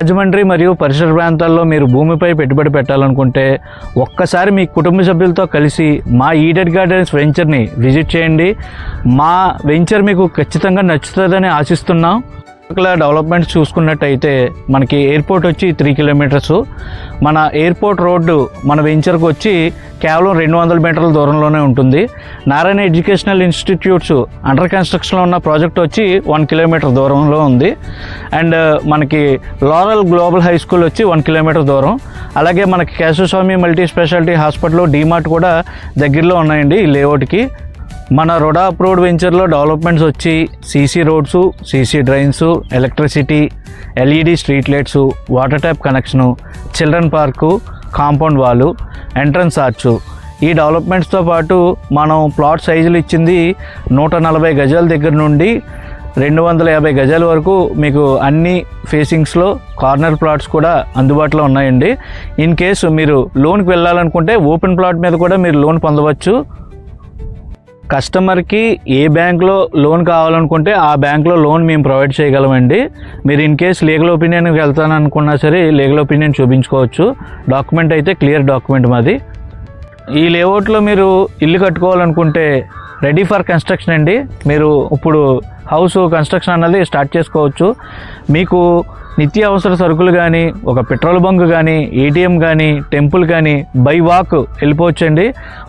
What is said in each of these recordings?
రాజమండ్రి మరియు పరిసర ప్రాంతాల్లో మీరు భూమిపై పెట్టుబడి పెట్టాలనుకుంటే ఒక్కసారి మీ కుటుంబ సభ్యులతో కలిసి మా ఈడెన్ గార్డెన్స్ వెంచర్ని విజిట్ చేయండి. మా వెంచర్ మీకు ఖచ్చితంగా నచ్చుతుందని ఆశిస్తున్నాం. డెవలప్మెంట్స్ చూసుకున్నట్టయితే మనకి ఎయిర్పోర్ట్ వచ్చి 3 కిలోమీటర్స్, మన ఎయిర్పోర్ట్ రోడ్డు మన వెంచర్కి వచ్చి కేవలం 200 మీటర్ల దూరంలోనే ఉంటుంది. నారాయణ ఎడ్యుకేషనల్ ఇన్స్టిట్యూట్స్ అండర్ కన్స్ట్రక్షన్లో ఉన్న ప్రాజెక్ట్ వచ్చి 1 కిలోమీటర్ దూరంలో ఉంది. అండ్ మనకి లారల్ గ్లోబల్ హై స్కూల్ వచ్చి 1 కిలోమీటర్ దూరం. అలాగే మనకి Keshavaswamy multi speciality hospital, DMart కూడా దగ్గరలో ఉన్నాయండి ఈ లేఅవుట్కి. మన రోడా అప్రూవ్డ్ వెంచర్లో డెవలప్మెంట్స్ వచ్చి CC roads, CC drains, electricity, LED street lights, water tap connection, children park, compound వాలు, ఎంట్రన్స్ ఆర్చు. ఈ డెవలప్మెంట్స్తో పాటు మనం ప్లాట్ సైజులు ఇచ్చింది 140 గజాల దగ్గర నుండి 250 గజాల వరకు మీకు అన్ని ఫేసింగ్స్లో కార్నర్ ప్లాట్స్ కూడా అందుబాటులో ఉన్నాయండి. ఇన్ కేసు మీరు లోన్కి వెళ్ళాలనుకుంటే ఓపెన్ ప్లాట్ మీద కూడా మీరు లోన్ పొందవచ్చు. కస్టమర్కి ఏ బ్యాంక్లో లోన్ కావాలనుకుంటే ఆ బ్యాంక్లో లోన్ మేము ప్రొవైడ్ చేయగలమండి. మీరు ఇన్ కేస్ లీగల్ ఒపీనియన్కి వెళ్తాననుకున్నా సరే లీగల్ ఒపీనియన్ చూపించుకోవచ్చు. డాక్యుమెంట్ అయితే క్లియర్ డాక్యుమెంట్ మాది. ఈ లేఅవుట్లో మీరు ఇల్లు కట్టుకోవాలనుకుంటే రెడీ ఫర్ కన్స్ట్రక్షన్ అండి. మీరు ఇప్పుడు హౌస్ కన్స్ట్రక్షన్ అన్నది స్టార్ట్ చేసుకోవచ్చు. మీకు నిత్య అవసర సరుకులు కానీ, ఒక పెట్రోల్ బంక్ కానీ, ఏటీఎం కానీ, టెంపుల్ కానీ బై వాక్ వెళ్ళిపోవచ్చండి.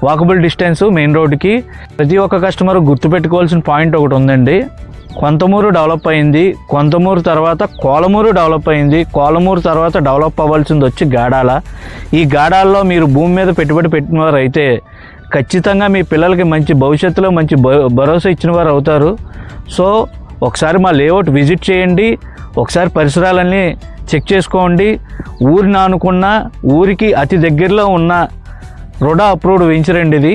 వాకబుల్ డిస్టెన్స్ మెయిన్ రోడ్డుకి. ప్రతి ఒక్క కస్టమర్ గుర్తుపెట్టుకోవాల్సిన పాయింట్ ఒకటి ఉందండి. కొంతమూరు డెవలప్ అయింది, కొంతమూరు తర్వాత కోలమూరు డెవలప్ అయింది, కోలమూరు తర్వాత డెవలప్ అవ్వాల్సింది వచ్చి గాడాల. ఈ గాడాల్లో మీరు భూమి మీద పెట్టుబడి పెట్టిన వారు అయితే ఖచ్చితంగా మీ పిల్లలకి మంచి భవిష్యత్తులో మంచి భరోసా ఇచ్చిన వారు అవుతారు. సో ఒకసారి మా లేఅవుట్ విజిట్ చేయండి, ఒకసారి పరిసరాలన్నీ చెక్ చేసుకోండి. ఊరిని ఆనుకున్న ఊరికి అతి దగ్గరలో ఉన్న రోడా అప్రూవ్డ్ వెంచర్ అండి ఇది.